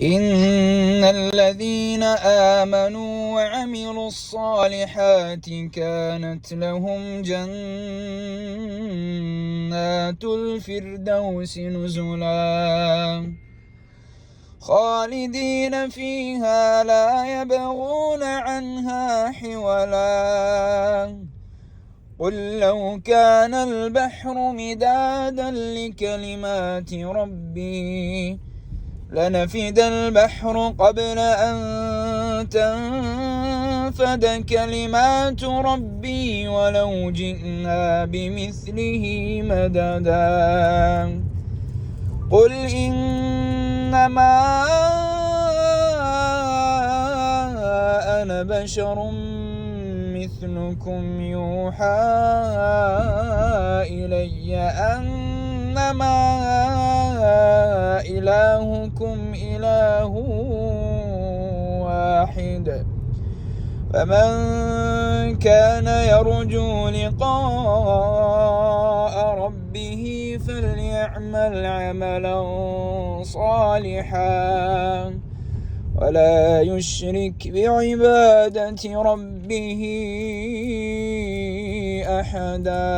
إن الذين آمنوا وعملوا الصالحات كانت لهم جنات الفردوس نزلا خالدين فيها لا يبغون عنها حولا قل لو كان البحر مدادا لكلمات ربي لنفد البحر قبل أن تنفد كلمات ربي ولو جئنا بمثله مددا قل إنما أنا بشر مثلكم يوحى إلي أنما إلهكم إله واحد فمن كان يرجو لقاء ربه فليعمل عملا صالحا ولا يشرك بعبادة ربه أحدا.